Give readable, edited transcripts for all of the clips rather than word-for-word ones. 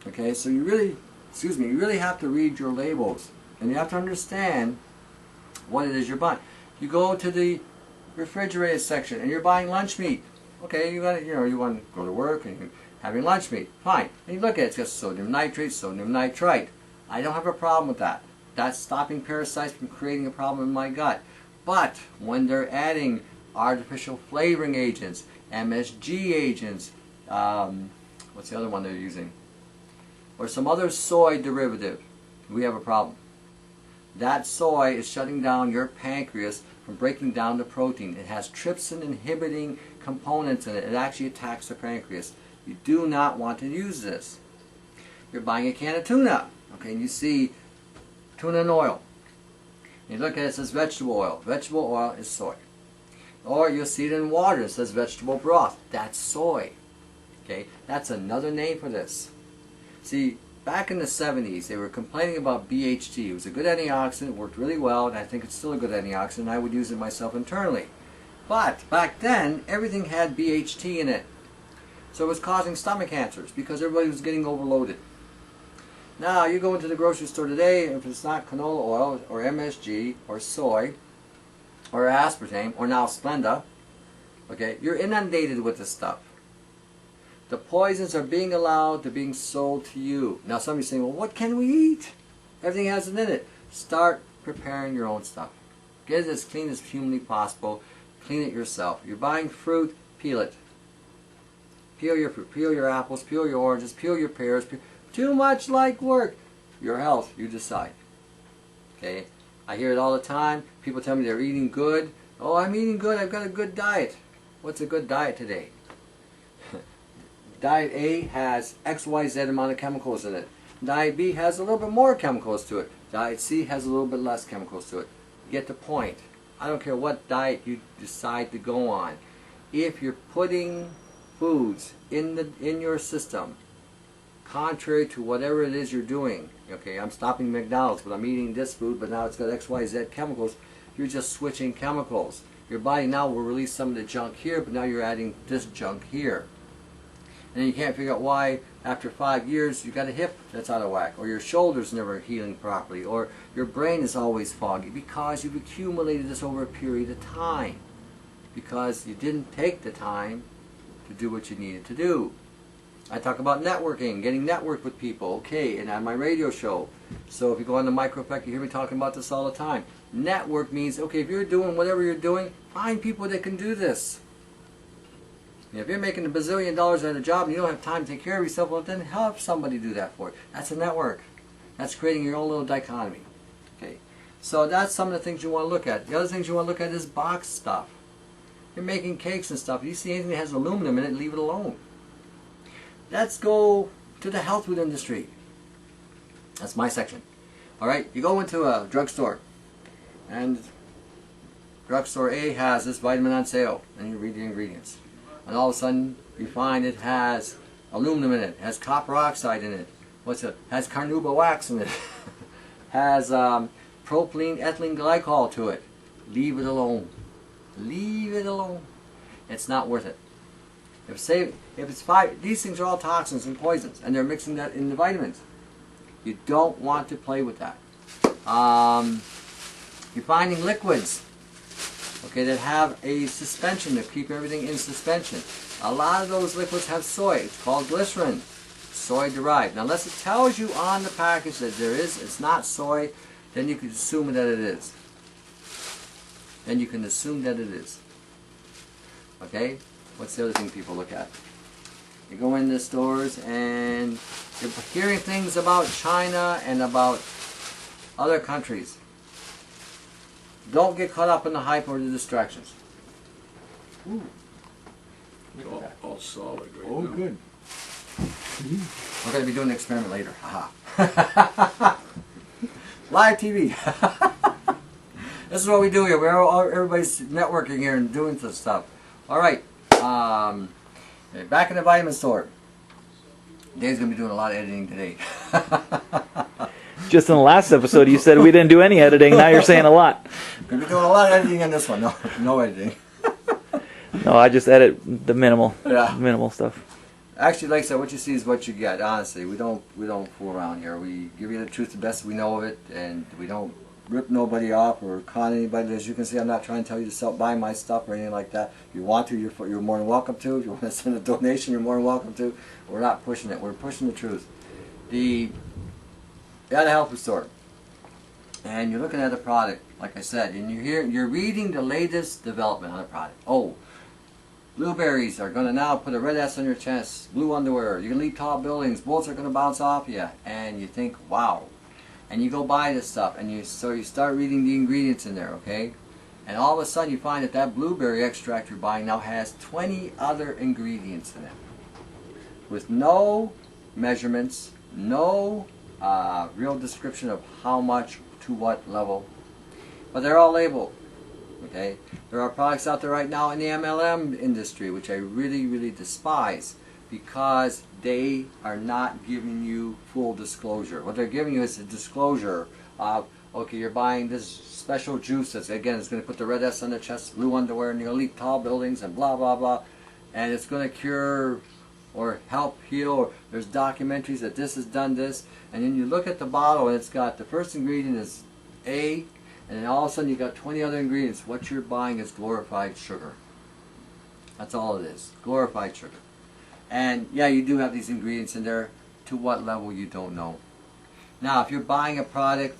Okay, so you really have to read your labels, and you have to understand what it is you're buying. You go to the refrigerated section and you're buying lunch meat. Okay, you want to go to work and you're having lunch meat. Fine. And you look at it, it's got sodium nitrate, sodium nitrite. I don't have a problem with that. That's stopping parasites from creating a problem in my gut. But when they're adding artificial flavoring agents, MSG agents, what's the other one they're using? Or some other soy derivative, we have a problem. That soy is shutting down your pancreas from breaking down the protein. It has trypsin inhibiting components in it. It actually attacks the pancreas. You do not want to use this. You're buying a can of tuna, okay, and you see tuna and oil. You look at it, it says vegetable oil. Vegetable oil is soy. Or you'll see it in water, it says vegetable broth. That's soy. Okay, that's another name for this. See, back in the 70s, they were complaining about BHT. It was a good antioxidant, it worked really well, and I think it's still a good antioxidant. I would use it myself internally. But back then, everything had BHT in it. So it was causing stomach cancers because everybody was getting overloaded. Now, you go into the grocery store today, if it's not canola oil, or MSG, or soy, or aspartame, or now Splenda, okay, you're inundated with this stuff. The poisons are being allowed to being sold to you. Now somebody's saying, well, what can we eat? Everything has it in it. Start preparing your own stuff. Get it as clean as humanly possible. Clean it yourself. You're buying fruit, peel it. Peel your fruit. Peel your apples. Peel your oranges. Peel your pears. Too much like work. Your health, you decide. Okay? I hear it all the time. People tell me they're eating good. Oh, I'm eating good. I've got a good diet. What's a good diet today? Diet A has XYZ amount of chemicals in it. Diet B has a little bit more chemicals to it. Diet C has a little bit less chemicals to it. You get the point. I don't care what diet you decide to go on. If you're putting foods in your system contrary to whatever it is you're doing, okay, I'm stopping McDonald's, but I'm eating this food, but now it's got XYZ chemicals, you're just switching chemicals. Your body now will release some of the junk here, but now you're adding this junk here. And you can't figure out why after 5 years you got a hip that's out of whack, or your shoulder's never healing properly, or your brain is always foggy, because you've accumulated this over a period of time, because you didn't take the time to do what you needed to do. I talk about networking, getting networked with people, okay, and on my radio show. So if you go on the Micro Effect, you hear me talking about this all the time. Network means, okay, if you're doing whatever you're doing, find people that can do this. If you're making $1 bazillion at a job and you don't have time to take care of yourself, well, then help somebody do that for you. That's a network. That's creating your own little dichotomy. Okay, so that's some of the things you want to look at. The other things you want to look at is box stuff. You're making cakes and stuff. If you see anything that has aluminum in it, leave it alone. Let's go to the health food industry. That's my section. All right, you go into a drugstore, and drugstore A has this vitamin on sale, and you read the ingredients. And all of a sudden, you find it has aluminum in it, has copper oxide in it, has carnauba wax in it, has propylene ethylene glycol to it. Leave it alone. Leave it alone. It's not worth it. These things are all toxins and poisons, and they're mixing that in the vitamins. You don't want to play with that. You're finding liquids, okay, that have a suspension to keep everything in suspension. A lot of those liquids have soy. It's called glycerin, soy derived. Now, unless it tells you on the package that it's not soy, then you can assume that it is. Then you can assume that it is. Okay? What's the other thing people look at? You go in the stores and you're hearing things about China and about other countries. Don't get caught up in the hype or the distractions. Ooh. All solid right now. Oh, good. We're going to be doing an experiment later. Haha. Live TV. This is what we do here. Everybody's networking here and doing some stuff. All right. Back in the vitamin store. Dave's going to be doing a lot of editing today. Just in the last episode, you said we didn't do any editing. Now you're saying a lot. Going to be doing a lot of editing on this one. No editing. No, I just edit the minimal stuff. Actually, like I said, what you see is what you get. Honestly, we don't fool around here. We give you the truth the best we know of it, and we don't rip nobody off or con anybody. As you can see, I'm not trying to tell you to buy my stuff or anything like that. If you want to, you're more than welcome to. If you want to send a donation, you're more than welcome to. We're not pushing it. We're pushing the truth. You're at a health food store, and you're looking at the product, like I said, and you're reading the latest development on the product. Oh, blueberries are going to now put a red S on your chest. Blue underwear. You can leap tall buildings. Bullets are going to bounce off you. And you think, wow. And you go buy this stuff, and so you start reading the ingredients in there, okay? And all of a sudden you find that that blueberry extract you're buying now has 20 other ingredients in it, with no measurements, no real description of how much to what level, but they're all labeled. Okay, there are products out there right now in the MLM industry which I really, really despise, because they are not giving you full disclosure. What they're giving you is a disclosure of, okay, you're buying this special juice that's, again, it's going to put the red S on the chest, blue underwear, and you're going to leap tall buildings and blah, blah, blah, and it's going to cure or help heal, or there's documentaries that this has done this, and then you look at the bottle and it's got, the first ingredient is A, and then all of a sudden you got 20 other ingredients. What you're buying is glorified sugar. That's all it is, glorified sugar. And yeah, you do have these ingredients in there. To what level, you don't know. Now, if you're buying a product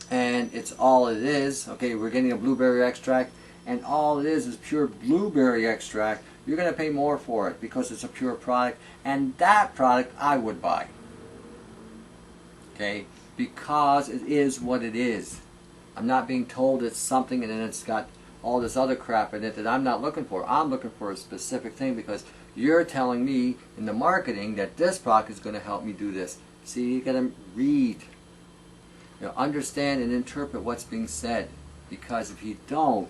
and it's all it is, okay, we're getting a blueberry extract, and all it is pure blueberry extract, you're going to pay more for it because it's a pure product, and that product I would buy. Okay, because it is what it is. I'm not being told it's something and then it's got all this other crap in it that I'm not looking for. I'm looking for a specific thing because you're telling me in the marketing that this product is going to help me do this. See, you got to read, understand and interpret what's being said, because if you don't,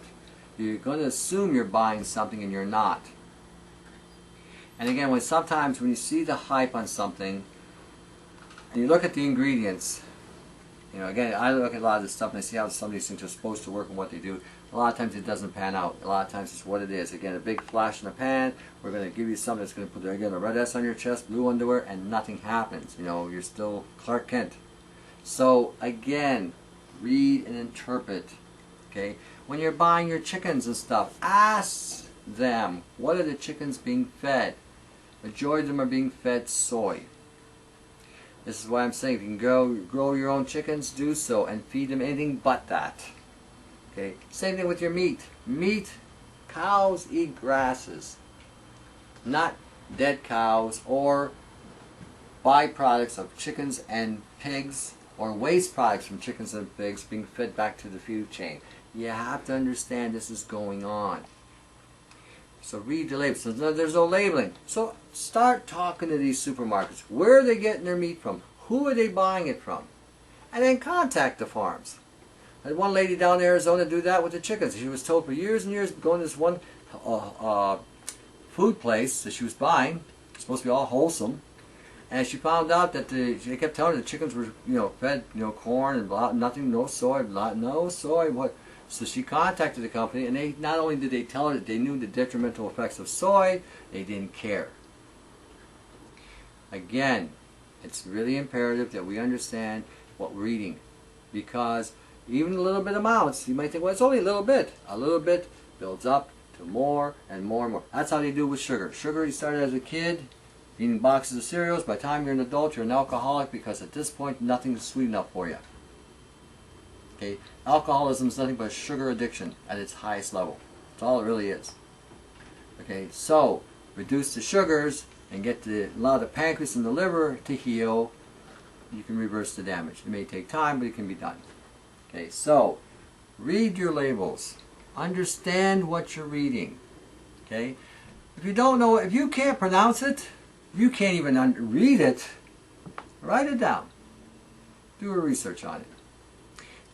you're going to assume you're buying something and you're not. And again, sometimes when you see the hype on something and you look at the ingredients, again, I look at a lot of this stuff and I see how some of these things are supposed to work and what they do. A lot of times it doesn't pan out. A lot of times it's what it is. Again, a big flash in the pan. We're going to give you something that's going to put, again, a red S on your chest, blue underwear, and nothing happens. You're still Clark Kent. So, again, read and interpret. Okay? When you're buying your chickens and stuff, ask them, what are the chickens being fed? Majority of them are being fed soy. This is why I'm saying, if you can grow your own chickens, do so, and feed them anything but that. Okay. Same thing with your meat. Meat, cows eat grasses, not dead cows or byproducts of chickens and pigs, or waste products from chickens and pigs being fed back to the food chain. You have to understand this is going on. So read the labels. So there's no labeling. So start talking to these supermarkets. Where are they getting their meat from? Who are they buying it from? And then contact the farms. I had one lady down in Arizona do that with the chickens. She was told for years and years, going to this one food place that she was buying, supposed to be all wholesome, and she found out that they kept telling her the chickens were, fed, corn and blah, nothing, no soy, blah, no soy, what? So she contacted the company, and they not only did they tell her that they knew the detrimental effects of soy, they didn't care. Again, it's really imperative that we understand what we're eating, because even a little bit amounts, you might think, well, it's only a little bit. A little bit builds up to more and more and more. That's how they do with sugar. Sugar, you started as a kid, eating boxes of cereals. By the time you're an adult, you're an alcoholic, because at this point, nothing's sweet enough for you. Okay? Alcoholism is nothing but sugar addiction at its highest level. That's all it really is. Okay? So, reduce the sugars and allow the pancreas and the liver to heal. You can reverse the damage. It may take time, but it can be done. Okay, so read your labels. Understand what you're reading. Okay? If you don't know, if you can't pronounce it, you can't even read it, write it down. Do a research on it.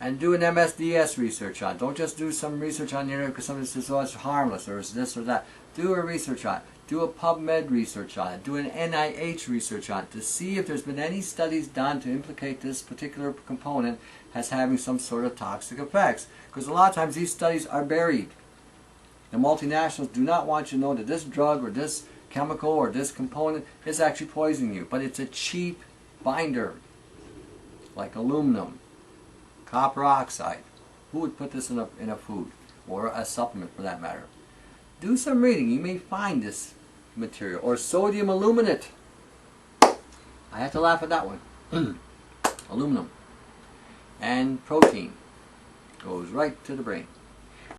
And do an MSDS research on it. Don't just do some research on the internet because somebody says, oh, it's harmless, or it's this or that. Do a research on it. Do a PubMed research on it. Do an NIH research on it to see if there's been any studies done to implicate this particular component as having some sort of toxic effects. Because a lot of times these studies are buried. The multinationals do not want you to know that this drug or this chemical or this component is actually poisoning you. But it's a cheap binder, like aluminum, copper oxide. Who would put this in a food, or a supplement for that matter? Do some reading. You may find this material. Or sodium aluminate. I have to laugh at that one. Aluminum. And protein goes right to the brain.